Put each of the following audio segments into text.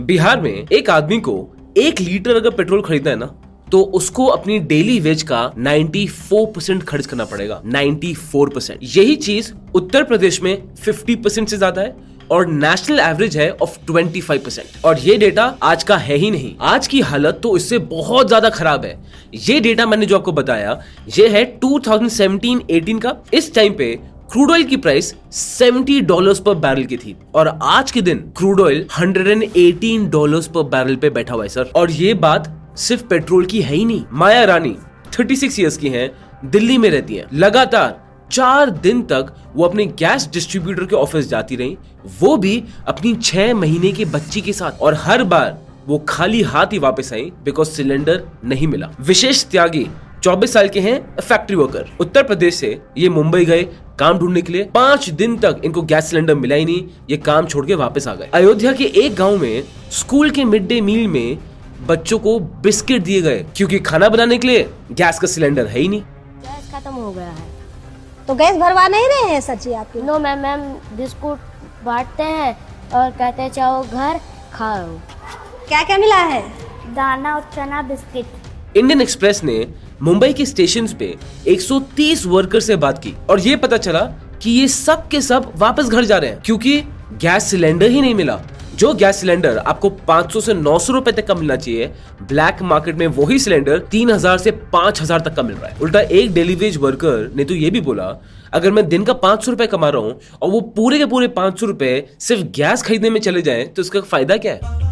बिहार में एक आदमी को 1 लीटर अगर पेट्रोल खरीदना है ना, तो उसको अपनी डेली वेज का 94% खर्च करना पड़ेगा। 94%। यही चीज उत्तर प्रदेश में 50% से ज्यादा है और नेशनल एवरेज है ऑफ 25%। और ये डेटा आज का है ही नहीं, आज की हालत तो इससे बहुत ज्यादा खराब है। ये डेटा मैंने जो आपको बताया, ये है 2017-18 का। इस टाइम पे क्रूड ऑयल की प्राइस $70 पर बैरल की थी और आज के दिन क्रूड ऑयल $118 पर बैरल पे बैठा हुआ है सर। और ये बात सिर्फ पेट्रोल की है ही नहीं। माया रानी 36 इयर्स की हैं, दिल्ली में रहती हैं। लगातार 4 दिन तक वो अपने गैस डिस्ट्रीब्यूटर के ऑफिस जाती रही, वो भी अपनी 6 महीने की बच्ची के साथ, और हर बार वो खाली हाथ ही वापस आई बिकॉज सिलेंडर नहीं मिला। विशेष त्यागी 24 साल के हैं, फैक्ट्री वर्कर। उत्तर प्रदेश से ये मुंबई गए काम ढूंढने के लिए। 5 दिन तक इनको गैस सिलेंडर मिला ही नहीं, ये काम छोड़ के वापस आ गए। अयोध्या के एक गांव में स्कूल के मिड डे मील में बच्चों को बिस्किट दिए गए क्योंकि खाना बनाने के लिए गैस का सिलेंडर है ही नहीं। गैस खत्म हो गया है। तो गैस भरवा नहीं रहे हैं सच्ची आपकी? नो मैम, मैम बिस्कुट बांटते हैं और कहते हैं चाहो घर खाओ। क्या क्या मिला है? दाना और चना बिस्किट। इंडियन एक्सप्रेस ने मुंबई के स्टेशन पे 130 वर्कर से बात की और ये पता चला कि ये सब के सब वापस घर जा रहे हैं क्योंकि गैस सिलेंडर ही नहीं मिला। जो गैस सिलेंडर आपको 500 से 900 रुपए तक का मिलना चाहिए, ब्लैक मार्केट में वही सिलेंडर 3000 से 5000 तक का मिल रहा है। उल्टा एक डेली वेज वर्कर ने तो ये भी बोला, अगर मैं दिन का 500 रुपए कमा रहा हूं और वो पूरे के पूरे 500 रुपए सिर्फ गैस खरीदने में चले जाएं तो इसका फायदा क्या है?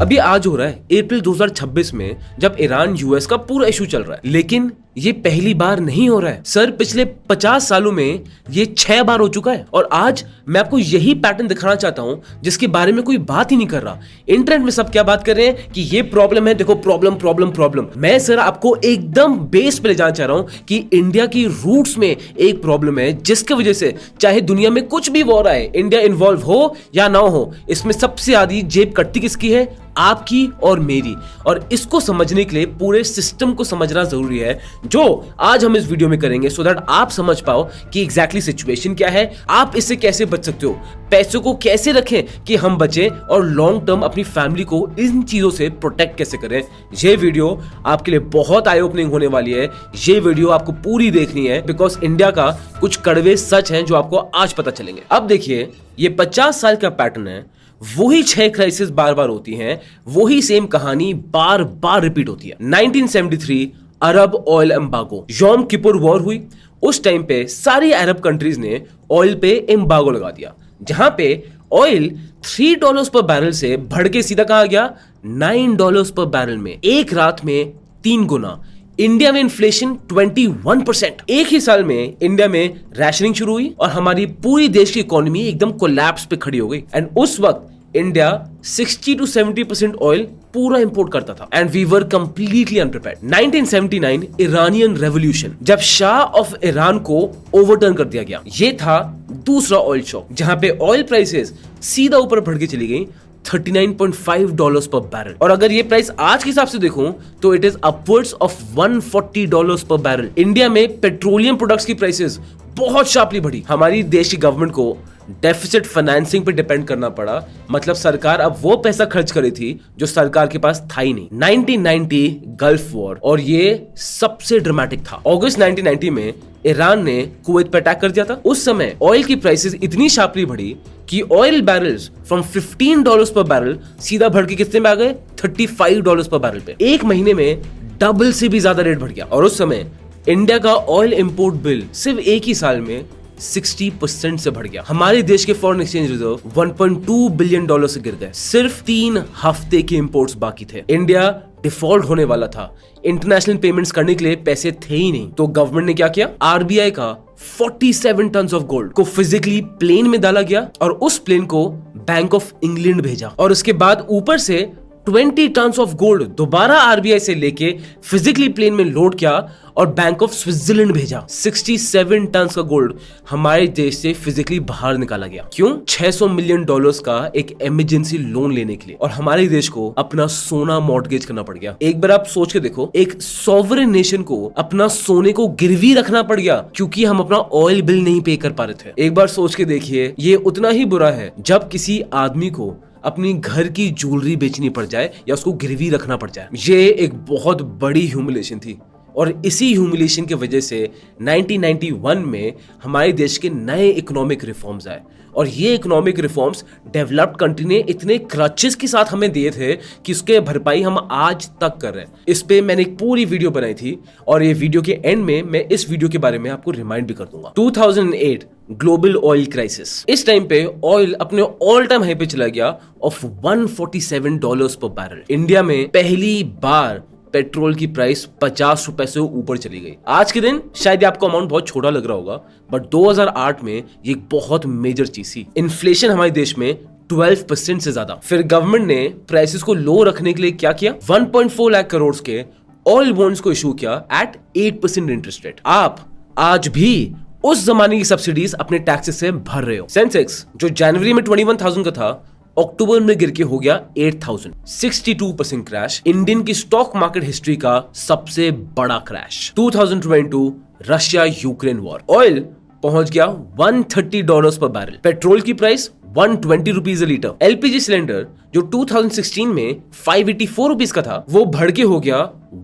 अभी आज हो रहा है अप्रैल 2026 में, जब ईरान यूएस का पूरा इशू चल रहा है। लेकिन ये पहली बार नहीं हो रहा है सर, पिछले 50 सालों में ये 6 बार हो चुका है। और आज मैं आपको यही पैटर्न दिखाना चाहता हूं जिसके बारे में कोई बात ही नहीं कर रहा। इंटरनेट में सब क्या बात कर रहे हैं कि ये प्रॉब्लम है, देखो प्रॉब्लम प्रॉब्लम प्रॉब्लम। मैं सर आपको एकदम बेस पे ले जाना चाह रहा हूं कि इंडिया की रूट्स में एक प्रॉब्लम है जिसकी वजह से चाहे दुनिया में कुछ भी वॉर आए, इंडिया इन्वॉल्व हो या ना हो, इसमें सबसे आधी जेब कटती किसकी है? आपकी और मेरी। और इसको समझने के लिए पूरे सिस्टम को समझना जरूरी है, जो आज हम इस वीडियो में करेंगे सो दैट आप समझ पाओ कि एग्जैक्टली सिचुएशन क्या है, आप इससे कैसे बच सकते हो, पैसों को कैसे रखें कि हम बचें और लॉन्ग टर्म अपनी फैमिली को इन चीजों से प्रोटेक्ट कैसे करें। ये वीडियो आपके लिए बहुत आई ओपनिंग होने वाली है। ये वीडियो आपको पूरी देखनी है बिकॉज इंडिया का कुछ कड़वे सच हैं जो आपको आज पता चलेंगे। अब देखिए, ये 50 साल का पैटर्न है, वही 6 क्राइसिस बार बार होती हैं, वही सेम कहानी बार बार रिपीट होती है। 1973 अरब ऑयल एम्बार्गो, यौम किपुर वॉर हुई। उस टाइम पे सारी अरब कंट्रीज ने ऑयल पे एम्बार्गो लगा दिया, जहां पे ऑयल $3 पर बैरल से बढ़ के सीधा कहा गया $9 पर बैरल में। एक रात में 3 गुना। इंडिया में इन्फ्लेशन 21%। एक ही साल में इंडिया में रैशनिंग शुरू हुई और हमारी पूरी देश की इकोनॉमी एकदम कोलैप्स पे खड़ी हो गई। एंड उस वक्त इंडिया 60 to 70% ऑयल पूरा इंपोर्ट करता था and we were completely unprepared. 1979 Iranian revolution, जब शाह ऑफ ईरान को ओवरटर्न कर दिया गया। ये था दूसरा ऑयल शॉक, जहां पे ऑयल प्राइसेस सीधा ऊपर बढ़ के चली गई $39.5 पर बैरल। और अगर ये प्राइस आज के हिसाब से देखूं तो इट इज अपवर्ड्स ऑफ $140 पर बैरल। इंडिया में पेट्रोलियम प्रोडक्ट्स की प्राइसेस बहुत शार्पली बढ़ी। हमारी देश की गवर्नमेंट को डेफिसिट फाइनेंसिंग पे डिपेंड करना पड़ा, मतलब सरकार अब वो पैसा खर्च करी थी जो सरकार के पास था ही नहीं। 1990 गल्फ वॉर, और ये सबसे ड्रामेटिक था। अगस्त 1990 में ईरान ने कुवैत पर अटैक कर दिया था। उस समय ऑयल की प्राइसेस इतनी शार्पली बढ़ी कि ऑयल बैरल्स फ्रॉम $15 पर बैरल सीधा बढ़ के कितने में आ गए? $35 पर बैरल पे। एक महीने में डबल से भी ज्यादा रेट बढ़ गया। और उस समय इंडिया का ऑयल इंपोर्ट बिल सिर्फ एक ही साल में 60% से बढ़ गया। हमारे देश के फॉरेन एक्सचेंज रिजर्व $1.2 बिलियन से गिर गए। सिर्फ 3 हफ्ते के इंपोर्ट्स बाकी थे। इंडिया डिफॉल्ट होने वाला था, इंटरनेशनल पेमेंट्स करने के लिए पैसे थे ही नहीं। तो गवर्नमेंट ने क्या किया? आरबीआई का 47 टन्स ऑफ गोल्ड को फिजिकली प्लेन में डाला गया और उस प्लेन को बैंक ऑफ इंग्लैंड भेजा। और उसके बाद ऊपर से 20 टन्स ऑफ गोल्ड दोबारा आरबीआई से लेके फिजिकली प्लेन में लोड किया और बैंक ऑफ स्विट्जरलैंड भेजा। 67 टन्स का गोल्ड हमारे देश से फिजिकली बाहर निकाला गया। क्यों? $600 मिलियन का एक इमरजेंसी लोन लेने के लिए, और हमारे देश को अपना सोना मॉर्टगेज करना पड़ गया। एक बार आप सोच के देखो, एक सॉवरेन नेशन को अपना सोने को गिरवी रखना पड़ गया क्योंकि हम अपना ऑयल बिल नहीं पे कर पा रहे थे। एक बार सोच के देखिए, ये उतना ही बुरा है जब किसी आदमी को अपनी घर की ज्वेलरी बेचनी पड़ जाए या उसको गिरवी रखना पड़ जाए। ये एक बहुत बड़ी ह्यूमिलेशन थी, और इसी ह्यूमिलेशन की वजह से 1991 में हमारे देश के नए इकोनॉमिक रिफॉर्म्स आए, और ये इकोनॉमिक रिफॉर्म्स डेवलप्ड कंट्री ने इतने क्रचेस के साथ हमें दिए थे कि उसके भरपाई हम आज तक कर रहे हैं। इस पे मैंने एक पूरी वीडियो बनाई थी, और ये वीडियो के एंड में मैं इस वीडियो के बारे में आपको रिमाइंड भी कर दूंगा। 2008 ग्लोबल ऑयल क्राइसिस। इस टाइम पे ऑयल अपने ऑल टाइम हाई पे चला गया ऑफ $147 पर बैरल। इंडिया में पहली बार पेट्रोल की प्राइस 50 रुपए से ऊपर चली गई। आज के दिन शायद आपको अमाउंट बहुत छोटा लग रहा होगा, बट 2008 में ये एक बहुत मेजर चीज थी। इन्फ्लेशन हमारे देश में 12% से ज्यादा। फिर गवर्नमेंट ने प्राइसेस को लो रखने के लिए क्या किया? 1.4 लाख करोड़ के ऑयल बॉन्ड्स को इशू किया एट 8% इंटरेस्ट रेट। आप आज भी उस जमाने की सब्सिडीज अपने टैक्सेस से भर रहे हो। सेंसेक्स जो जनवरी में 21,000 का था, अक्टूबर में गिर के हो गया 8,000। 62% क्रैश। इंडियन की स्टॉक मार्केट हिस्ट्री का सबसे बड़ा crash. 2022 Russia Ukraine war. Oil पहुंच गया $130 पर बैरल। पेट्रोल की price 120 rupees a litre. LPG cylinder जो 2016 में 584 रुपीज का था, वो बढ़ के हो गया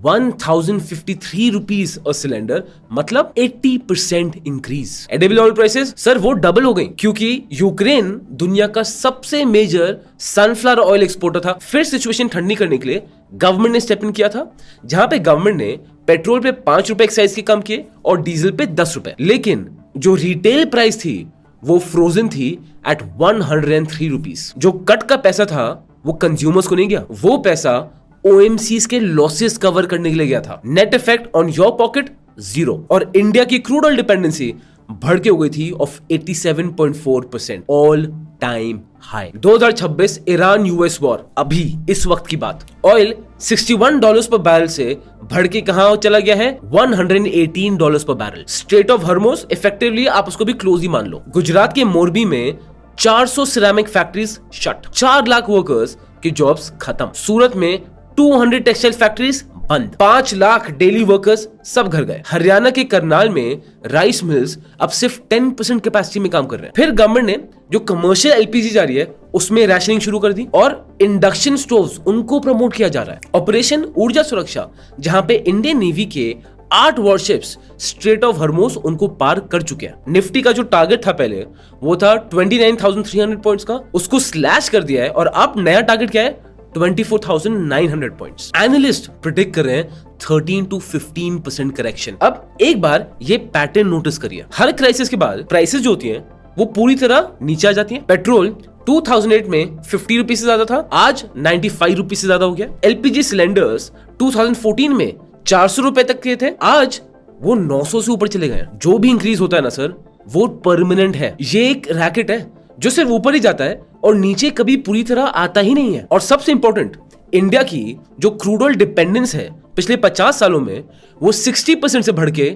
1053 रुपीज अ सिलेंडर, मतलब 80% increase. Edible oil prices sir वो डबल हो गई क्योंकि यूक्रेन दुनिया का सबसे मेजर सनफ्लावर ऑयल एक्सपोर्टर था। फिर सिचुएशन ठंडी करने के लिए गवर्नमेंट ने स्टेप इन किया था, जहां पे गवर्नमेंट ने पेट्रोल पे 5 रुपए एक्साइज के कम किए और डीजल पे 10 रुपए। लेकिन जो रिटेल प्राइस थी वो फ्रोजन थी एट 103 रुपीज। जो कट का पैसा था वो कंज्यूमर्स को नहीं गया, वो पैसा ओएमसीज के लॉसेस कवर करने के लिए गया था। Net effect on your pocket 0। और इंडिया की क्रूड ऑयल डिपेंडेंसी बढ़ के हो गई थी of 87.4%, all time high. 2026 Iran US war. अभी इस वक्त की बात, ऑयल $61 पर बैरल से बढ़ के कहां चला गया है? $118 पर barrel. Straight of Hormuz effectively आप उसको भी क्लोज ही मान लो। गुजरात के मोरबी में 400 ceramic factories shut, 4 lakh workers की जॉब्स खत्म। सूरत में 200 टेक्सटाइल फैक्ट्रीज बंद, 5 लाख डेली वर्कर्स सब घर गए। हरियाणा के करनाल में राइस मिल्स अब सिर्फ 10% कैपेसिटी में काम कर रहे हैं। फिर गवर्नमेंट ने जो कमर्शियल एलपीजी जा रही है उसमें रैशनिंग शुरू कर दी, और इंडक्शन स्टोव्स उनको प्रमोट किया जा रहा है। ऑपरेशन ऊर्जा सुरक्षा, जहां पे इंडियन नेवी के 8 वॉरशिप्स स्ट्रेट ऑफ हॉर्मुज उनको पार कर चुके हैं। निफ्टी का जो टारगेट था पहले वो था 29,300 पॉइंट्स का, उसको स्लैश कर दिया है, और अब नया टारगेट क्या है? 24,900 पॉइंट्स। एनालिस्ट प्रिडिक्ट कर रहे हैं 13 to 15% करेक्शन। अब एक बार ये पैटर्न नोटिस करिए, हर क्राइसिस के बाद प्राइसेस जो होती हैं वो पूरी तरह नीचे आ जाती हैं। पेट्रोल 2008 में 50 रुपीज से ज्यादा था, आज 95 रुपीज से ज्यादा हो गया। एलपीजी सिलेंडर्स 2014 में 400 रुपए तक के थे, आज वो 900 से ऊपर चले गए। जो भी इंक्रीज होता है ना सर, वो परमानेंट है। ये एक रैकेट है जो सिर्फ ऊपर ही जाता है और नीचे कभी पूरी तरह आता ही नहीं है। और सबसे इंपॉर्टेंट, इंडिया की जो क्रूड ऑयल डिपेंडेंस है पिछले 50 सालों में वो 60% से बढ़ के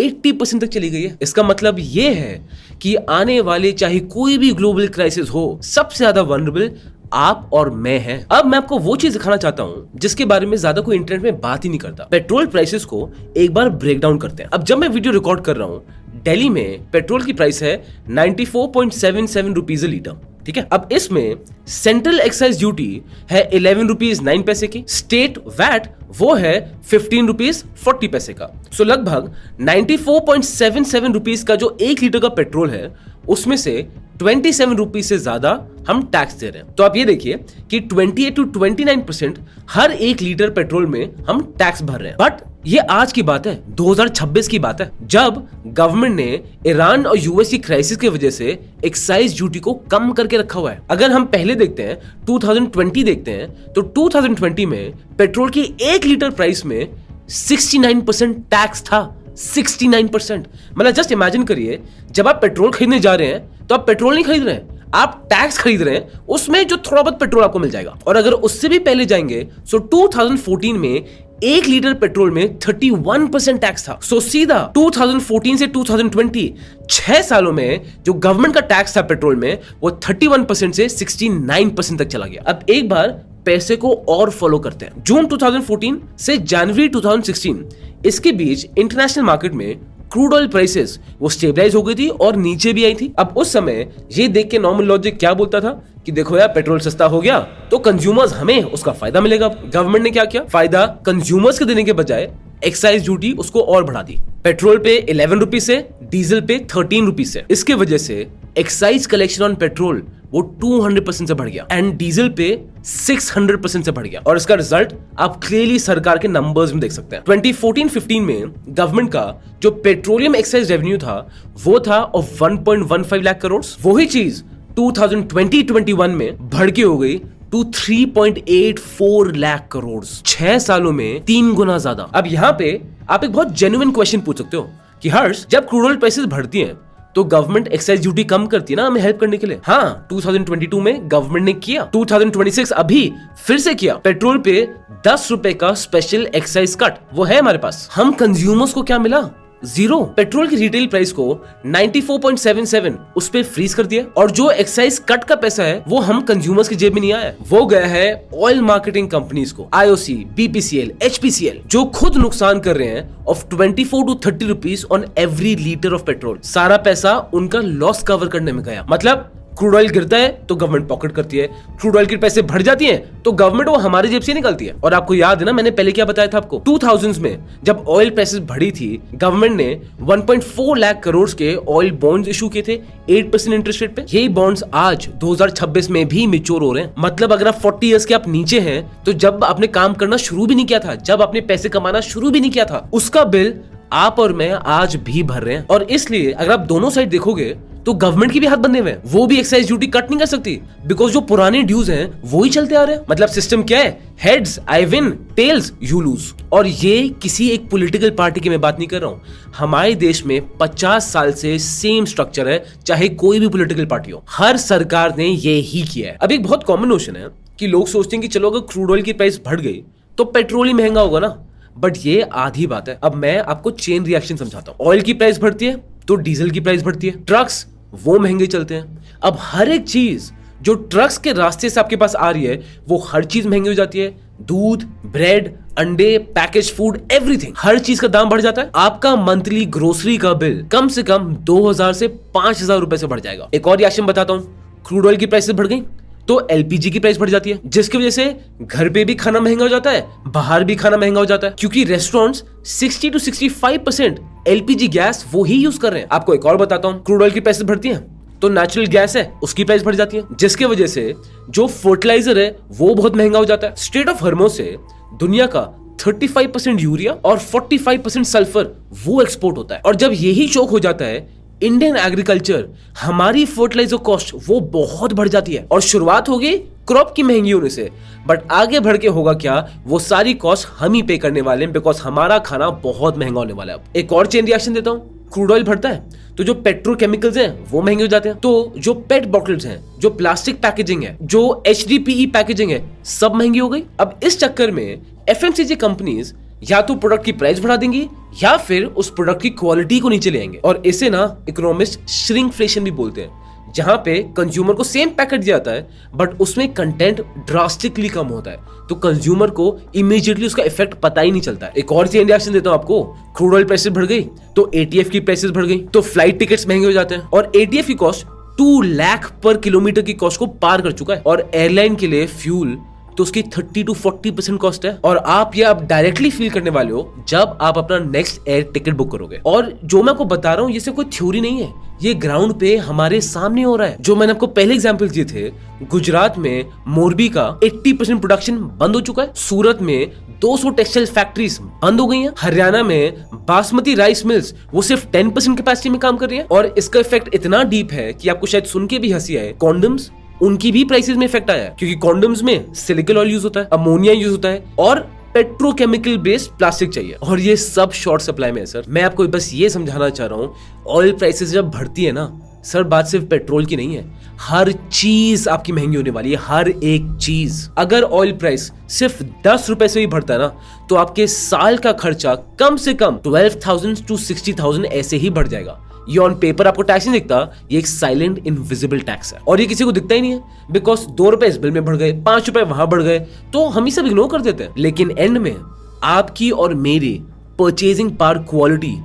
80% तक चली गई है। इसका मतलब ये है कि आने वाले चाहे कोई भी ग्लोबल क्राइसिस हो, सबसे ज्यादा वल्नरेबल आप और मैं हैं। अब मैं आपको वो चीज दिखाना चाहता हूं जिसके बारे में ज्यादा कोई इंटरनेट में बात ही नहीं करता। पेट्रोल प्राइसेस को एक बार ब्रेक डाउन करते हैं। अब जब मैं वीडियो रिकॉर्ड कर रहा हूं, दिल्ली में पेट्रोल की प्राइस है 94.77 रुपीज अ लीटर, ठीक है। अब इसमें सेंट्रल एक्साइज ड्यूटी है 11 रुपीज 9 पैसे की, स्टेट वैट वो है 15 रुपीज 40 पैसे का। सो लगभग 94.77 रुपीज का जो 1 लीटर का पेट्रोल है उसमें से 27 रुपीज से ज्यादा हम टैक्स दे रहे हैं। तो आप ये देखिए कि 28 to 29% हर 1 लीटर पेट्रोल में हम टैक्स भर रहे हैं। बट ये आज की बात है, 2026 की बात है, जब गवर्नमेंट ने ईरान और यूएस की क्राइसिस की वजह से एक्साइज ड्यूटी को कम करके रखा हुआ है। अगर हम पहले देखते हैं 2020 देखते हैं तो 2020 में पेट्रोल की 1 लीटर प्राइस में 69% टैक्स था। 69%। मतलब जस्ट इमेजिन करिए, जब आप पेट्रोल खरीदने जा रहे हैं तो आप पेट्रोल नहीं खरीद रहे हैं, आप टैक्स खरीद रहे हैं उसमें जो थोड़ा बहुत पेट्रोल आपको मिल जाएगा। और अगर उससे भी पहले जाएंगे सो 2014 में 1 लीटर पेट्रोल में 31% टैक्स था। सो सीधा 2014 से 2020 6 सालों में जो गवर्नमेंट का टैक्स था पेट्रोल में वो 31% से 69% तक चला गया। अब एक बार पैसे को और फॉलो करते हैं। जून 2014 से जनवरी 2016 इसके बीच इंटरनेशनल मार्केट में क्रूड ऑयल प्राइसेस वो स्टेबलाइज हो गई थी और नीचे भी आई थी। अब उस समय ये देख के नॉर्मल लॉजिक क्या बोलता था कि देखो यार पेट्रोल सस्ता हो गया तो कंज्यूमर्स हमें उसका फायदा मिलेगा। गवर्नमेंट ने क्या किया, फायदा कंज्यूमर्स के देने के बजाय एक्साइज ड्यूटी उसको और बढ़ा दी। पेट्रोल पे 11 रुपीज से, डीजल पे 13 रुपीज से। इसके वजह से एक्साइज कलेक्शन ऑन पेट्रोल वो 200% से बढ़ गया एंड डीजल पे 600% से बढ़ गया। और इसका रिजल्ट आप क्लियरली सरकार के नंबर्स में देख सकते हैं। 2014-15 में गवर्नमेंट का जो पेट्रोलियम एक्साइज रेवेन्यू था वो था ऑफ 1.15 लाख करोड़। वही चीज 2020-21 में बढ़ के हो गई टू 3.84 लाख करोड़। 6 सालों में 3 गुना ज्यादा। अब यहाँ पे आप एक बहुत जेन्युइन क्वेश्चन पूछ सकते हो कि हर्ष, जब क्रूड ऑयल प्राइसेस बढ़ती हैं तो गवर्नमेंट एक्साइज ड्यूटी कम करती है ना हमें हेल्प करने के लिए। हाँ, 2022 में गवर्नमेंट ने किया, 2026 अभी फिर से किया। पेट्रोल पे 10 रुपए का स्पेशल एक्साइज कट वो है हमारे पास। हम कंज्यूमर्स को क्या मिला? जीरो। पेट्रोल की रिटेल प्राइस को 94.77 उस पे फ्रीज कर दिया और जो एक्साइज कट का पैसा है वो हम कंज्यूमर्स की जेब में नहीं आया, वो गया है ऑयल मार्केटिंग कंपनीज को, IOC, BPCL, HPCL, जो खुद नुकसान कर रहे हैं of 24 to 30 rupees on every litre of petrol. सारा पैसा उनका लॉस कवर करने में गया। मतलब क्रूड ऑयल गिरता है तो गवर्नमेंट पॉकेट करती है, क्रूड ऑयल के पैसे बढ़ जाती हैं तो गवर्नमेंट वो हमारी जेब से निकालती है। और आपको याद है ना मैंने पहले क्या बताया था आपको, 2000s में जब ऑयल प्राइसेस बढ़ी थी गवर्नमेंट ने 1.4 लाख करोड़ के ऑयल बॉन्ड्स इशू किए थे 8% इंटरेस्ट रेट पे। यही बॉन्ड्स आज 2026 में भी मैच्योर हो रहे हैं। मतलब अगर आप 40 इयर्स के आप नीचे हैं तो जब आपने काम करना शुरू भी नहीं किया था, जब आपने पैसे कमाना शुरू भी नहीं किया था, उसका बिल आप और मैं आज भी भर रहे हैं। और इसलिए अगर आप दोनों साइड देखोगे तो गवर्नमेंट की भी हाथ बंधे हुए हैं, वो भी एक्साइज ड्यूटी कट नहीं कर सकती बिकॉज जो पुराने ड्यूज हैं वो ही चलते आ रहे हैं। मतलब सिस्टम क्या है, heads I win, tells you lose. और ये किसी एक पॉलिटिकल पार्टी की मैं बात नहीं कर रहा हूं, हमारे देश में 50 साल से सेम स्ट्रक्चर है, चाहे कोई भी पॉलिटिकल पार्टी हो, हर सरकार ने ये ही किया है। अब एक बहुत कॉमन नोशन है कि लोग सोचते हैं कि चलो अगर क्रूड ऑयल की प्राइस बढ़ गई तो पेट्रोल ही महंगा होगा ना, बट ये आधी बात है। अब मैं आपको चेन रिएक्शन समझाता हूं। ऑयल की प्राइस बढ़ती है तो डीजल की प्राइस बढ़ती है, ट्रक्स वो महंगे चलते हैं। अब हर एक चीज जो ट्रक्स के रास्ते से आपके पास आ रही है वो हर चीज महंगी हो जाती है। दूध, ब्रेड, अंडे, पैकेज फूड, एवरीथिंग, हर चीज का दाम बढ़ जाता है। आपका मंथली ग्रोसरी का बिल कम से कम 2000 से 5000 रुपए से बढ़ जाएगा। एक और रिएक्शन बताता हूं, क्रूड ऑयल की प्राइसेस बढ़ गई तो LPG की प्राइस बढ़ जाती है, जिसकी वजह से घर पे भी खाना महंगा हो जाता है, बाहर भी खाना महंगा हो जाता है, क्योंकि रेस्टोरेंट्स 60 to 65% LPG गैस वो ही यूज कर रहे हैं। आपको एक और बताता हूं, क्रूड ऑयल की प्राइसेस बढ़ती हैं तो नेचुरल गैस है उसकी प्राइस बढ़ जाती है, जिसके वजह से जो फर्टिलाइजर है वो बहुत महंगा हो जाता है। स्ट्रेट ऑफ हॉर्मुज से दुनिया का 35% यूरिया और 45% सल्फर वो एक्सपोर्ट होता है। और जब यही चोक हो जाता है इंडियन एग्रीकल्चर, हमारी फर्टिलाइजर कॉस्ट वो बहुत बढ़ जाती है। और शुरुआत होगी क्रॉप की महंगी होने से, बट आगे बढ़ के होगा क्या, वो सारी कॉस्ट हम ही पे करने वाले हैं बिकॉज हमारा खाना बहुत महंगा होने वाला है। एक और चेन रिएक्शन देता हूं, क्रूड ऑयल बढ़ता है तो जो पेट्रोकेमिकल्स हैं वो महंगे हो जाते हैं, तो जो पेट बॉटल्स हैं, जो प्लास्टिक पैकेजिंग है, जो HDPE पैकेजिंग है, सब महंगी हो गई। अब इस चक्कर में FMCG कंपनीज या तो प्रोडक्ट की प्राइस बढ़ा देंगी या फिर उस प्रोडक्ट की क्वालिटी को नीचे ले आएंगे। और इसे ना इकोनॉमिस्ट श्रिंकफ्लेशन भी बोलते हैं, जहां पे कंज्यूमर को सेम पैकेट दिया जाता है बट उसमें कंटेंट ड्रास्टिकली कम होता है, तो कंज्यूमर को इमीडिएटली उसका इफेक्ट पता ही नहीं चलता। एक और चेन रिएक्शन देता हूं आपको, क्रूड ऑयल प्राइसेस बढ़ गई तो ATF की प्राइसेस बढ़ गई, तो फ्लाइट टिकट्स महंगे हो जाते हैं। और ATF की कॉस्ट 2 लाख पर किलोमीटर की कॉस्ट को पार कर चुका है। और एयरलाइन के लिए फ्यूल तो उसकी 30 to 40% कॉस्ट है। और आप ये आप डायरेक्टली फील करने वाले हो जब आप अपना नेक्स्ट एयर टिकट बुक करोगे। और जो मैं आपको बता रहा हूँ ये सिर्फ कोई थ्योरी नहीं है, ये ग्राउंड पे हमारे सामने हो रहा है। जो मैंने आपको पहले एग्जांपल दिए थे, गुजरात में मोरबी का 80% प्रोडक्शन बंद हो चुका है, सूरत में 200 टेक्सटाइल फैक्ट्रीज बंद हो गई हैं, हरियाणा में बासमती राइस मिल्स वो सिर्फ 10% कैपेसिटी में काम कर रही है। और इसका इफेक्ट इतना डीप है कि आपको शायद सुन के भी हंसी आए, कॉन्डम्स उनकी भी प्राइसेस में इफेक्ट आया है, क्योंकि कॉन्डम्स में सिलिकॉन ऑयल यूज होता है, अमोनिया यूज होता है और पेट्रोकेमिकल बेस्ड प्लास्टिक चाहिए, और ये सब शॉर्ट सप्लाई में है। सर मैं आपको बस ये समझाना चाह रहा हूँ, ऑयल प्राइसेस जब बढ़ती है ना सर बात सिर्फ पेट्रोल की नहीं है, हर चीज आपकी महंगी होने वाली है, हर एक चीज। अगर ऑयल प्राइस सिर्फ 10 रुपए से भी बढ़ता है ना, तो आपके साल का खर्चा कम से कम 12,000 to 60,000 ऐसे ही बढ़ जाएगा। ये ऑन पेपर आपको टैक्स नहीं दिखता, ये एक साइलेंट इनविजिबल टैक्स है और ये किसी को दिखता ही नहीं है, बिकॉज 2 रुपए इस बिल में बढ़ गए, 5 रुपए वहां बढ़ गए, तो हम ही सब इग्नोर कर देते हैं। लेकिन एंड में आपकी और मेरी परचेजिंग पावर क्वालिटी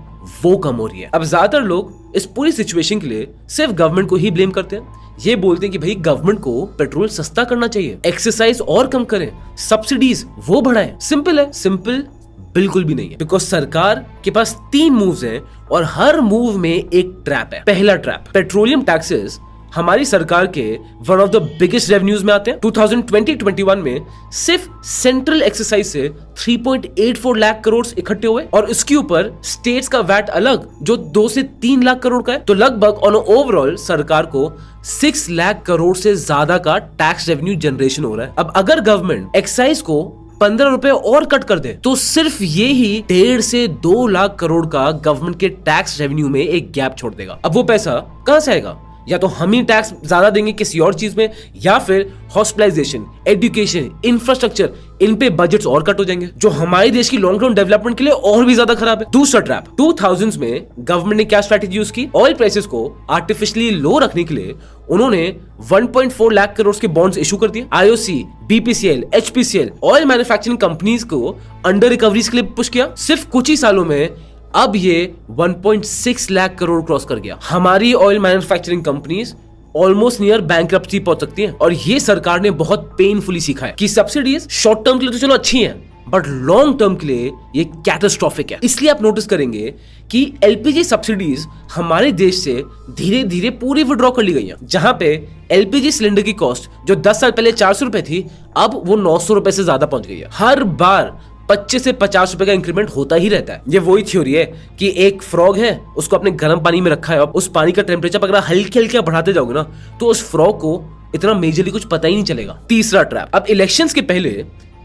वो कम हो रही है। अब ज्यादातर लोग इस पूरी सिचुएशन के लिए सिर्फ गवर्नमेंट को ही ब्लेम करते हैं। ये बोलते हैं कि भाई गवर्नमेंट को पेट्रोल सस्ता करना चाहिए, एक्सरसाइज और कम करें, सब्सिडीज वो बढ़ाएं। सिंपल है? सिंपल बिल्कुल भी नहीं है, बिकॉज सरकार के पास 3 मूव्स हैं और हर मूव में एक ट्रैप है। पहला ट्रैप, पेट्रोलियम टैक्सेस हमारी सरकार के one of the biggest revenues में आते हैं। 2020-21 में सिर्फ सेंट्रल एक्सरसाइज से 3.84 लाख करोड़ इकट्ठे हुए और इसके ऊपर स्टेट्स का वैट अलग जो 2 से 3 लाख करोड़ का है, तो लगभग ऑन ओवरऑल सरकार को 6 लाख करोड़ से ज्यादा का टैक्स रेवेन्यू जनरेशन हो रहा है। अब अगर गवर्नमेंट एक्साइज को 15 रुपए और कट कर दे तो सिर्फ ये ही 1.5 से 2 लाख करोड़ का गवर्नमेंट के टैक्स रेवेन्यू में एक गैप छोड़ देगा। अब वो पैसा कहां से आएगा? या तो हम ही टैक्स ज्यादा देंगे किसी और चीज में, या फिर हॉस्पिटलाइजेशन, एजुकेशन, इंफ्रास्ट्रक्चर, इन पे बजट्स और कट हो जाएंगे, जो हमारे देश की लॉन्ग टर्म डेवलपमेंट के लिए और भी ज्यादा खराब है। दूसरा ट्रैप, 2000s में गवर्नमेंट ने क्या स्ट्रैटेजी यूज की? ऑयल प्राइसेस को आर्टिफिशियली लो रखने के लिए उन्होंने 1.4 लाख करोड़ के बॉन्ड्स इशू कर दिए। IOC, BPCL, HPCL, oil manufacturing companies को अंडर रिकवरीज के लिए पुश किया। सिर्फ कुछ ही सालों में अब ये 1.6 लाख करोड़ क्रॉस कर गया। हमारी oil manufacturing companies almost near bankruptcy पहुंच सकती हैं और ये सरकार ने बहुत पेनफुली सीखा है कि सब्सिडीज शॉर्ट टर्म के लिए तो चलो अच्छी हैं, बट लॉन्ग टर्म के लिए ये कैटास्ट्रोफिक है। इसलिए आप नोटिस करेंगे कि एलपीजी सब्सिडीज हमारे देश से धीरे धीरे पूरी विड्रॉ कर ली गई हैं। जहां पे एलपीजी सिलेंडर की कॉस्ट जो 10 साल पहले 400 रुपए थी, अब वो 900 रुपए से ज्यादा पहुंच गई है। हर बार 25 से 50 रुपए का इंक्रीमेंट होता ही रहता है। ये वही थ्योरी है कि एक फ्रॉग है, उसको अपने गर्म पानी में रखा है, और उस पानी का टेम्परेचर अगर हल्के हल्के बढ़ाते जाओगे ना, तो उस फ्रॉग को इतना मेजरली कुछ पता ही नहीं चलेगा। तीसरा ट्रैप, अब इलेक्शंस के पहले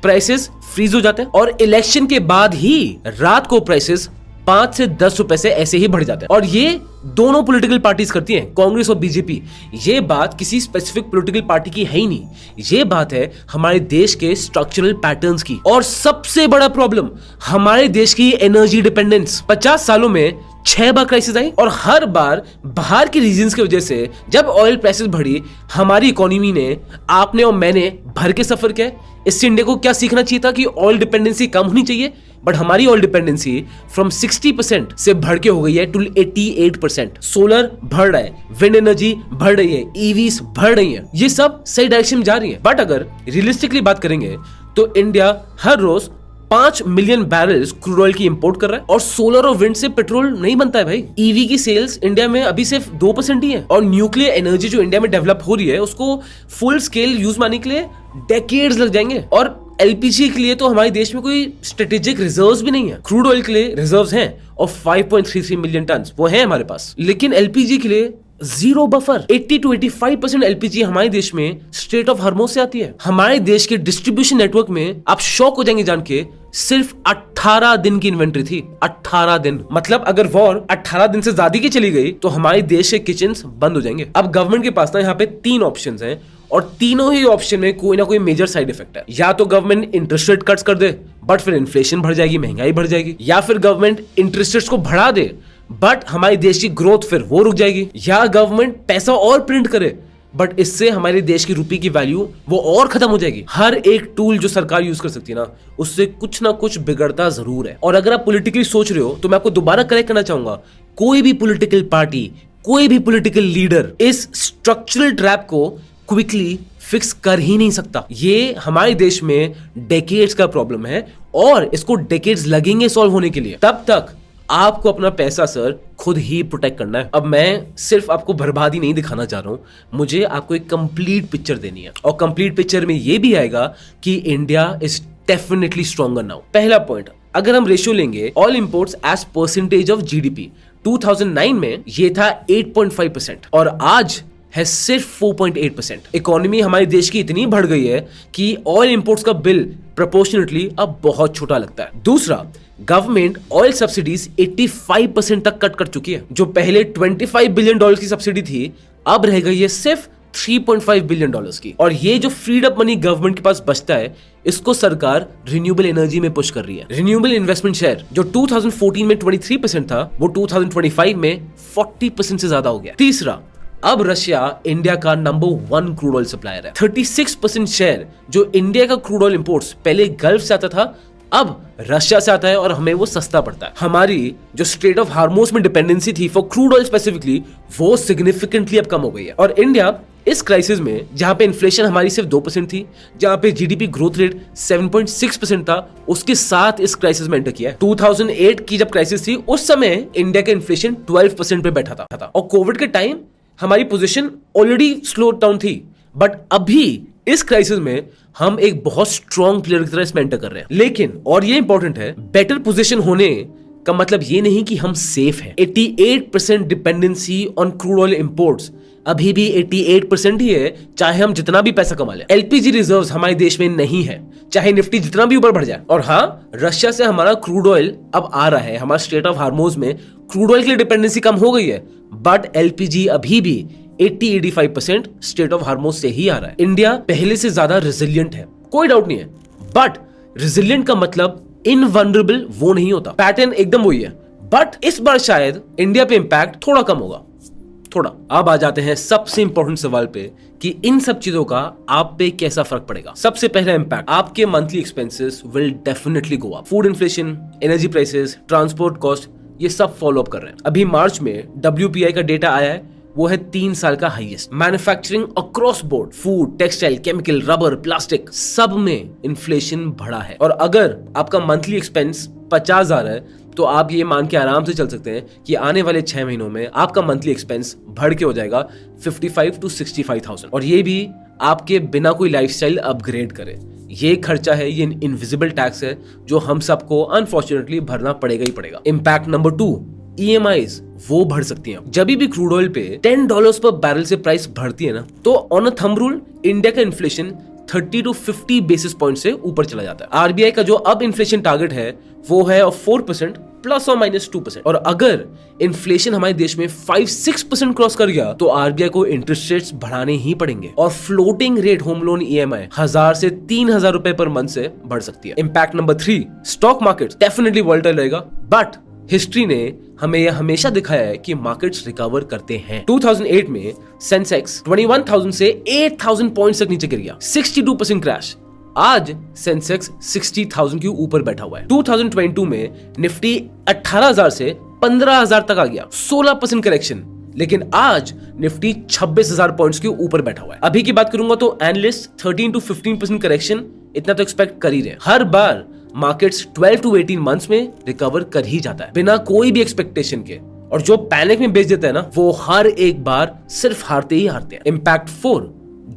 प्राइसेस फ्रीज हो जाते हैं और इलेक्शन के बाद ही रात को प्राइसेस 5 से 10 रुपए से ऐसे ही बढ़ जाते हैं। और ये दोनों पॉलिटिकल पार्टीज करती हैं, कांग्रेस और बीजेपी। ये बात किसी स्पेसिफिक पॉलिटिकल पार्टी की है ही नहीं, ये बात है हमारे देश के स्ट्रक्चरल पैटर्न्स की। और सबसे बड़ा प्रॉब्लम हमारे देश की एनर्जी डिपेंडेंस। 50 सालों में 6 बार क्राइसिस आई और हर बार बाहर के रीजंस की वजह से जब ऑयल प्राइसेस बढ़ी, हमारी इकोनॉमी ने, आपने और मैंने भर के सफर किया। इससे इंडिया को क्या सीखना चाहिए था कि ऑयल डिपेंडेंसी कम होनी चाहिए, बट हमारी ऑयल डिपेंडेंसी फ्रॉम 60% से बढ़ के हो गई है टू 88%। सोलर बढ़ रहा है, विंड एनर्जी बढ़ रही है, ईवीज बढ़ रही है, ये सब सही डायरेक्शन में जा रही है। बट अगर रियलिस्टिकली बात करेंगे तो इंडिया हर रोज 5 मिलियन बैरल्स क्रूड ऑयल की इंपोर्ट कर रहा है और सोलर और विंड से पेट्रोल नहीं बनता है भाई। ईवी की सेल्स इंडिया में अभी सिर्फ 2% ही है और न्यूक्लियर एनर्जी जो इंडिया में डेवलप हो रही है उसको फुल स्केल यूज मानने के लिए डेकेड्स लग जाएंगे। और एलपीजी के लिए तो हमारे देश में कोई स्ट्रेटेजिक रिजर्व्स भी नहीं है। क्रूड ऑयल के लिए रिजर्व्स हैं और 5.33 मिलियन टन वो है हमारे पास, लेकिन एलपीजी के लिए जीरो बफर। 80 to 85% एलपीजी हमारे देश में स्ट्रेट ऑफ हॉर्मुज से आती है। हमारे देश के डिस्ट्रीब्यूशन नेटवर्क में आप शॉक हो जाएंगे जान के, सिर्फ 18 दिन की इन्वेंट्री थी। 18 दिन, मतलब अगर वॉर 18 दिन से ज्यादा की चली गई तो हमारे देश के किचन्स बंद हो जाएंगे। अब गवर्नमेंट के पास ना यहाँ पे 3 ऑप्शंस हैं और तीनों ही ऑप्शन में कोई ना कोई मेजर साइड इफेक्ट है। या तो गवर्नमेंट इंटरेस्ट रेट कट्स कर दे बट फिर इन्फ्लेशन बढ़ जाएगी, महंगाई बढ़ जाएगी, या फिर गवर्नमेंट इंटरेस्ट रेट्स को बढ़ा दे बट हमारे देश की ग्रोथ फिर वो रुक जाएगी, या गवर्नमेंट पैसा और प्रिंट करे बट इससे हमारे देश की रुपये की वैल्यू वो और खत्म हो जाएगी। हर एक टूल जो सरकार यूज कर सकती है ना, उससे कुछ ना कुछ बिगड़ता जरूर है। और अगर आप पॉलिटिकली सोच रहे हो तो मैं आपको दोबारा करेक्ट करना चाहूंगा, कोई भी पॉलिटिकल पार्टी, कोई भी पॉलिटिकल लीडर इस स्ट्रक्चरल ट्रैप को क्विकली फिक्स कर ही नहीं सकता। ये हमारे देश में डेकेड्स का प्रॉब्लम है और इसको डेकेड्स लगेंगे सॉल्व होने के लिए। तब तक आपको अपना पैसा सर खुद ही प्रोटेक्ट करना है। अब मैं सिर्फ आपको बर्बादी नहीं दिखाना चाह रहा हूं, मुझे आपको एक कंप्लीट पिक्चर देनी है और कंप्लीट पिक्चर में ये भी आएगा कि India is definitely stronger now. पहला पॉइंट, अगर हम रेशियो लेंगे oil imports as percentage of GDP, 2009 में ये था 8.5% और आज है सिर्फ 4.8%। इकोनॉमी हमारे देश की इतनी बढ़ गई है कि ऑयल इंपोर्ट्स का बिल प्रोपोर्शनेटली अब बहुत छोटा लगता है। दूसरा, गवर्नमेंट ऑयल सब्सिडीज 85% तक कट कर चुकी है। जो पहले $25 बिलियन की सब्सिडी थी, अब रह गई है सिर्फ $3.5 बिलियन की। और ये जो फ्रीड अप मनी गवर्नमेंट के पास बचता है, इसको सरकार रिन्यूएबल एनर्जी में पुश कर रही है। रिन्यूएबल इन्वेस्टमेंट शेयर जो 2014 में 23% था, वो 2025 में 40% से ज्यादा हो गया। तीसरा, अब रशिया इंडिया का नंबर 1 क्रूड ऑयल सप्लायर है। 36% शेयर जो इंडिया का क्रूड ऑयल इंपोर्ट्स पहले गल्फ से आता था, अब रशिया से आता है और हमें वो सस्ता पड़ता है। हमारी जो स्ट्रेट ऑफ हार्मोस में डिपेंडेंसी थी फॉर क्रूड ऑयल स्पेसिफिकली, वो सिग्निफिकेंटली अब कम हो गई है। और इंडिया इस क्राइसिस में, जहां पे इन्फ्लेशन हमारी सिर्फ 2% थी, जहां पे जीडीपी ग्रोथ रेट 7.6% था, उसके साथ इस क्राइसिस में एंटर किया है। 2008 की जब क्राइसिस थी, उस समय इंडिया का इन्फ्लेशन 12% पे बैठा था और कोविड के टाइम हमारी पोजीशन ऑलरेडी स्लो डाउन थी। बट अभी इस क्राइसिस में हम एक बहुत स्ट्रॉन्ग प्लेयर की तरह इसमें एंटर कर रहे हैं। लेकिन और ये इंपॉर्टेंट है, बेटर पोजीशन होने का मतलब ये नहीं कि हम सेफ हैं। 88% dependency on crude oil imports अभी भी 88% ही है, चाहे हम जितना भी पैसा कमा लें। एलपीजी रिजर्व्स हमारे देश में नहीं है, चाहे निफ्टी जितना भी ऊपर बढ़ जाए। और हाँ, रशिया से हमारा क्रूड ऑयल अब आ रहा है, हमारा स्ट्रेट ऑफ हार्मोज में क्रूड ऑयल की डिपेंडेंसी कम हो गई है, बट एलपीजी अभी भी 80-85% स्ट्रेट ऑफ हार्मोज से ही आ रहा है। इंडिया पहले से ज्यादा रेजिलियंट है, कोई डाउट नहीं है, बट रेजिलियंट का मतलब इनवल्नरेबल वो नहीं होता। पैटर्न एकदम वही है, बट इस बार शायद इंडिया पे इंपैक्ट थोड़ा कम होगा, थोड़ा। अब आ जाते हैं सबसे इंपॉर्टेंट सवाल पे कि इन सब चीजों का आप पे कैसा फर्क पड़ेगा। सबसे पहला इंपैक्ट, आपके monthly expenses will definitely go up. Food inflation, energy prices, transport cost, ये सब फॉलो अप कर रहे हैं। अभी मार्च में WPI का डेटा आया है, वो है 3 साल का highest. Manufacturing across board, food, textile, chemical, rubber, plastic, सब में इन्फ्लेशन बढ़ा है। और अगर आपका मंथली एक्सपेंस 50,000 है, तो आप ये मान के आराम से चल सकते हैं कि आने वाले 6 महीनों में आपका मंथली एक्सपेंस बढ़ के हो जाएगा 55 to 65,000। और ये भी आपके बिना कोई लाइफस्टाइल अपग्रेड करे। ये खर्चा है, ये इनविजिबल टैक्स है जो हम सबको अनफॉर्चुनेटली भरना पड़ेगा ही पड़ेगा। इम्पैक्ट नंबर 2, EMIs वो बढ़ सकती हैं। जब भी क्रूड ऑयल पे $10 पर बैरल से प्राइस बढ़ती है ना, तो on a thumb rule India का इन्फ्लेशन 30 to 50 बेसिस पॉइंट से ऊपर चला जाता है। RBI का जो अब इन्फ्लेशन टारगेट है वो है 4% ±2%। और अगर इन्फ्लेशन हमारे देश में 5-6% क्रॉस कर गया, तो RBI को इंटरेस्ट रेट्स बढ़ाने ही पड़ेंगे। और floating rate home loan EMI 1000 से 3000 रुपए पर मंथ से बढ़ सकती है। Impact number 3, stock market definitely volatile रहेगा, बट हिस्ट्री ने हमें यह हमेशा दिखाया है कि मार्केट्स रिकवर करते हैं। 2008 में सेंसेक्स 21,000 से 8,000 पॉइंट्स तक नीचे गिर गया, 62% क्रैश। आज सेंसेक्स 60,000 के ऊपर बैठा हुआ है। 2022 में निफ्टी 18,000 से 15,000 तक आ गया, 16% करेक्शन। लेकिन आज निफ्टी 26,000 पॉइंट्स के ऊपर बैठा हुआ है। अभी की बात करूंगा तो एनालिस्ट 13 to 15% करेक्शन इतना तो एक्सपेक्ट कर ही रहे हैं। हर बार मार्केट्स 12 to 18 मंथ्स में रिकवर कर ही जाता है बिना कोई भी एक्सपेक्टेशन के। और जो पैनिक में बेच देता है ना, वो हर एक बार सिर्फ हारते ही हारते हैं। इम्पैक्ट 4,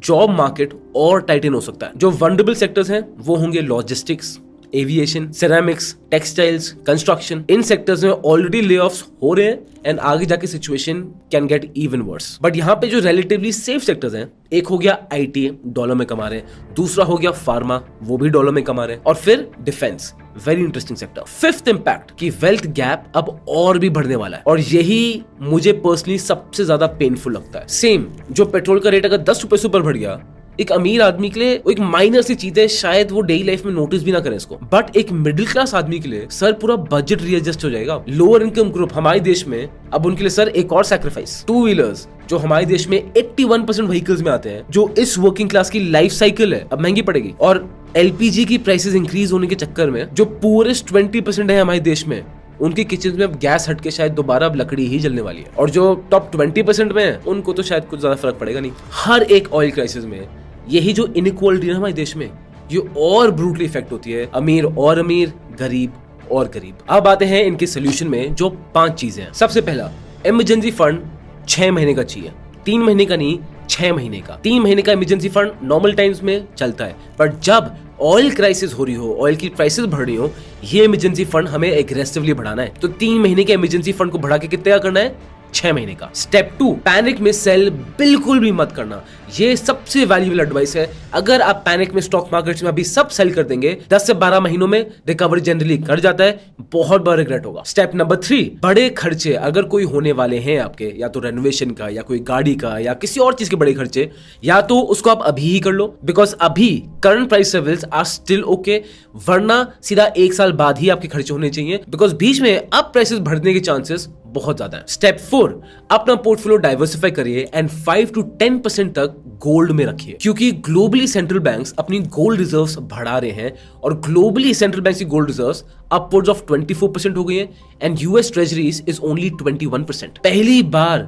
जॉब मार्केट और टाइटन हो सकता है। जो वल्नरेबल सेक्टर्स हैं वो होंगे logistics, aviation, ceramics, textiles, construction. इन सेक्टर्स में ऑलरेडी लेऑफ्स हो रहे हैं एंड आगे जाके situation can get even worse. But यहाँ पे जो रिलेटिवली सेफ सेक्टर्स हैं, एक हो गया IT, डॉलर में कमा रहे हैं, दूसरा हो गया फार्मा, वो भी डॉलर में कमा रहे हैं, और फिर defence, very interesting sector. Fifth impact कि वेल्थ गैप अब और भी बढ़ने वाला है, और यही मुझे पर्सनली सबसे ज्यादा पेनफुल लगता है। सेम जो पेट्रोल का रेट अगर 10 रुपए से ऊपर बढ़ गया, एक अमीर आदमी के लिए एक माइनर सी चीज है, शायद वो डेली लाइफ में नोटिस भी ना करें इसको, बट एक मिडिल क्लास आदमी के लिए सर पूरा बजट रीएडजस्ट हो जाएगा। लोअर इनकम ग्रुप हमारे देश में अब उनके लिए सर एक और सैक्रिफाइस, 2 व्हीलर्स जो हमारे देश में 81% व्हीकल्स में आते हैं, जो इस वर्किंग क्लास की लाइफ साइकिल है, अब महंगी पड़ेगी। और LPG की प्राइसेस इंक्रीज होने के चक्कर में जो पूरेस्ट 20% है हमारे देश में, उनके किचन में अब गैस हट के शायद दोबारा अब लकड़ी ही जलने वाली है। और जो टॉप 20% में है, उनको तो शायद कुछ ज्यादा फर्क पड़ेगा नहीं। हर एक ऑयल क्राइसिस में यही जो इनइक्वालिटी है हमारे देश में, ये और ब्रूटली इफेक्ट होती है अमीर और अमीर, गरीब और गरीब। अब आते हैं इनके सोल्यूशन में, जो 5 चीजें हैं। सबसे पहला, इमरजेंसी फंड 6 महीने का चाहिए, 3 महीने का नहीं, 6 महीने का। 3 महीने का इमरजेंसी फंड नॉर्मल टाइम्स में चलता है, पर जब ऑयल क्राइसिस हो रही हो, ऑयल की प्राइसेस बढ़ रही हो, ये इमरजेंसी फंड हमें एग्रेसिवली बढ़ाना है। तो 3 महीने के इमरजेंसी फंड को बढ़ा के कितने का करना है? 6 महीने का। स्टेप 2, पैनिक में सेल बिल्कुल भी मत करना। ये सबसे वैल्यूएबल एडवाइस है। अगर आप पैनिक में स्टॉक मार्केट्स में अभी सब सेल कर देंगे, 10 से 12 महीनों में रिकवरी जनरली कर जाता है, बहुत बड़ा रिग्रेट होगा। स्टेप नंबर 3, बड़े खर्चे अगर कोई होने वाले हैं आपके, या तो रेनोवेशन का, या कोई गाड़ी का, या किसी और चीज के बड़े खर्चे, या तो उसको आप अभी ही कर लो, बिकॉज अभी current price levels are still okay, वरना सीधा 1 साल बाद ही आपके खर्चे होने चाहिए, बिकॉज बीच में अब प्राइसेस बढ़ने के चांसेस बहुत ज्यादा है। स्टेप 4, अपना पोर्टफोलियो डाइवर्सिफाई करिए एंड 5 to 10% तक गोल्ड में रखिए, क्योंकि ग्लोबली सेंट्रल बैंक्स अपनी गोल्ड रिजर्व्स बढ़ा रहे हैं और ग्लोबली सेंट्रल बैंक्स की गोल्ड रिजर्व्स अपवर्ड्स ऑफ 24% हो गई हैं and US treasuries is only 21%। पहली बार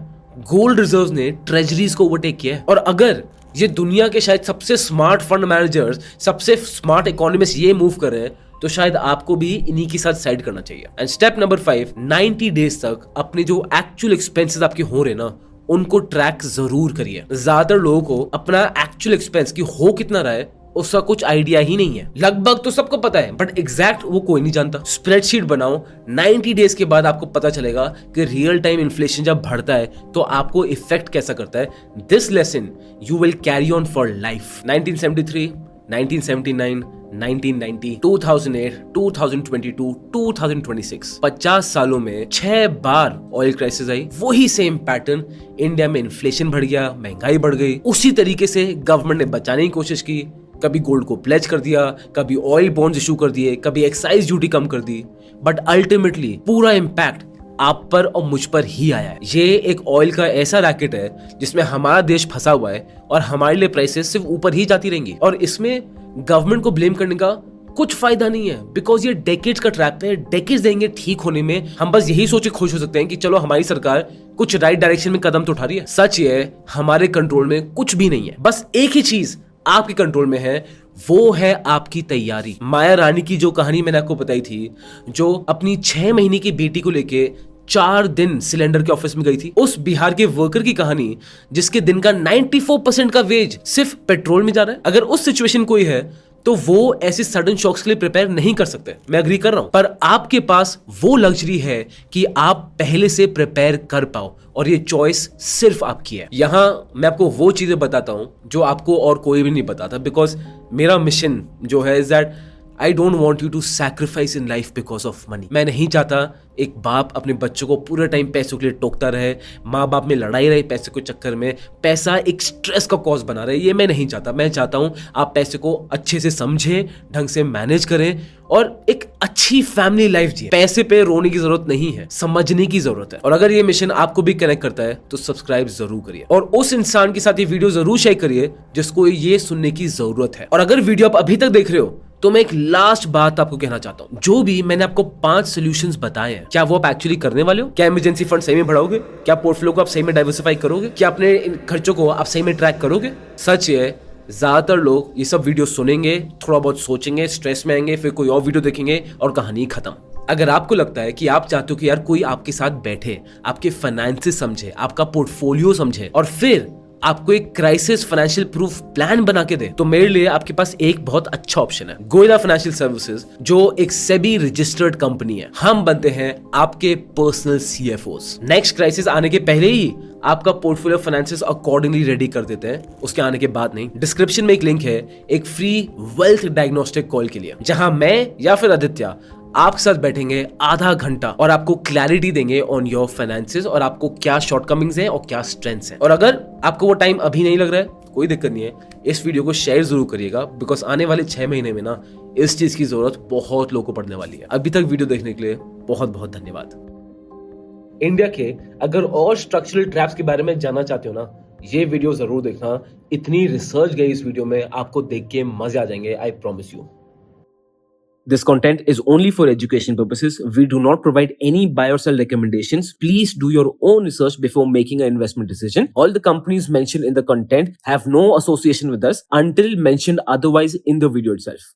गोल्ड रिजर्व्स ने ट्रेजरीज को ओवरटेक किया है। और अगर ये दुनिया के शायद सबसे स्मार्ट फंड मैनेजर्स, सबसे स्मार्ट इकोनॉमिस्ट ये मूव कर रहे हैं, तो शायद आपको भी इन्हीं के साथ साइड करना चाहिए। एंड स्टेप नंबर 5, 90 डेज तक अपने जो एक्चुअल एक्सपेंसेस आपके हो रहे ना, उनको ट्रैक जरूर करिए। ज्यादातर लोगों को अपना एक्चुअल एक्सपेंस की हो कितना रहा है उसका कुछ आइडिया ही नहीं है। लगभग तो सबको पता है, बट एग्जैक्ट वो कोई नहीं जानता। स्प्रेडशीट बनाओ, 90 डेज के बाद आपको पता चलेगा कि रियल टाइम इन्फ्लेशन जब बढ़ता है तो आपको इफेक्ट कैसा करता है। This lesson you will carry on for life. 1973, 1979, 1990, 2008, 2022, 2026, 50 सालों में 6 बार ऑयल क्राइसिस आई। वही सेम पैटर्न, इंडिया में इन्फ्लेशन बढ़ गया, महंगाई बढ़ गई। उसी तरीके से गवर्नमेंट ने बचाने की कोशिश की, कभी गोल्ड को प्लेज कर दिया, कभी ऑयल बॉन्ड्स इशू कर दिए, कभी एक्साइज ड्यूटी कम कर दी, बट अल्टीमेटली पूरा इंपैक्ट आप पर और मुझ पर ही आया है। ये एक ऑयल का ऐसा रैकेट है जिसमें हमारा देश फंसा हुआ है और हमारे लिए प्राइसेस सिर्फ ऊपर ही जाती रहेंगी, और इसमें गवर्नमेंट को ब्लेम करने का कुछ फायदा नहीं है, बिकॉज ये डेकेड्स का ट्रैप है। डेकेड्स देंगे ठीक होने में, हम बस यही सोच के खुश हो सकते हैं कि चलो हमारी सरकार कुछ राइट डायरेक्शन में कदम तो उठा रही है। सच ये है, हमारे कंट्रोल में कुछ भी नहीं है। बस एक ही चीज आपके कंट्रोल में है, वो है आपकी तैयारी। माया रानी की जो कहानी मैंने आपको बताई थी, जो अपनी 6 महीने की बेटी को लेके 4 दिन सिलेंडर के ऑफिस में गई थी, उस बिहार के वर्कर की कहानी जिसके दिन का 94% का वेज सिर्फ पेट्रोल में जा रहा है। अगर उस सिचुएशन कोई है तो वो ऐसे सडन शॉक्स के लिए प्रिपेयर नहीं कर सकते, मैं एग्री कर रहा हूं, पर आपके पास वो लग्जरी है कि आप पहले से प्रिपेयर कर पाओ, और ये चॉइस सिर्फ आपकी है। यहां मैं आपको वो चीजें बताता हूं जो आपको और कोई भी नहीं बताता, बिकॉज मेरा मिशन जो है is that I don't want you to sacrifice in life because of money. मैं नहीं चाहता एक बाप अपने बच्चों को पूरे टाइम पैसों के लिए टोकता रहे, माँ बाप में लड़ाई रहे पैसे के चक्कर में, पैसा एक स्ट्रेस का कॉज बना रहे, ये मैं नहीं चाहता। मैं चाहता हूं आप पैसे को अच्छे से समझें, ढंग से मैनेज करें और एक अच्छी फैमिली लाइफ जिए। पैसे पे रोने की जरूरत नहीं है, समझने की जरूरत है। और अगर ये मिशन आपको भी कनेक्ट करता है तो सब्सक्राइब जरूर करिए, और उस इंसान के साथ ये वीडियो जरूर शेयर करिए जिसको ये सुनने की जरूरत है। और अगर वीडियो आप अभी तक देख रहे हो तो मैं एक लास्ट बात आपको कहना चाहता हूं। जो भी मैंने आपको 5 सॉल्यूशंस बताए हैं, क्या वो आप एक्चुअली करने वाले हो? क्या इमरजेंसी फंड सही में बढ़ाओगे? क्या पोर्टफोलियो को आप सही में डाइवर्सिफाई करोगे? क्या अपने खर्चों को आप सही में ट्रैक करोगे? सच है, ज्यादातर लोग ये सब वीडियो सुनेंगे, थोड़ा बहुत सोचेंगे, स्ट्रेस में आएंगे, फिर कोई और वीडियो देखेंगे और कहानी खत्म। अगर आपको लगता है कि आप चाहते हो कि यार कोई आपके साथ बैठे, आपके फाइनेंसेस समझे, आपका पोर्टफोलियो समझे और फिर आपको एक क्राइसिस फाइनेंशियल प्रूफ प्लान बना के दे, तो मेरे लिए आपके पास एक बहुत अच्छा ऑप्शन है, गोयला फाइनेंशियल सर्विसेज, जो एक सेबी रजिस्टर्ड कंपनी है। हम बनते हैं आपके पर्सनल सीएफओस। नेक्स्ट क्राइसिस आने के पहले ही आपका पोर्टफोलियो फाइनेंसेस अकॉर्डिंगली रेडी कर देते हैं, उसके आने के बाद नहीं। डिस्क्रिप्शन में एक लिंक है एक फ्री वेल्थ डायग्नोस्टिक कॉल के लिए, जहां मैं या फिर आदित्य आपके साथ बैठेंगे आधा घंटा और आपको क्लैरिटी देंगे ऑन योर फाइनेंसेस और आपको क्या शॉर्टकमिंग्स हैं और क्या स्ट्रेंथ्स हैं। और अगर आपको वो टाइम अभी नहीं लग रहा है, कोई दिक्कत नहीं है, इस वीडियो को शेयर जरूर करिएगा, बिकॉज आने वाले 6 महीने में ना इस चीज की जरूरत बहुत लोगों को पड़ने वाली है। अभी तक वीडियो देखने के लिए बहुत बहुत धन्यवाद। इंडिया के अगर और स्ट्रक्चरल ट्रैप्स के बारे में जानना चाहते हो ना, ये वीडियो जरूर देखना। इतनी रिसर्च गई इस वीडियो में, आपको देख के मजे आ जाएंगे, I promise you. This content is only for education purposes. We do not provide any buy or sell recommendations. Please do your own research before making an investment decision. All the companies mentioned in the content have no association with us until mentioned otherwise in the video itself.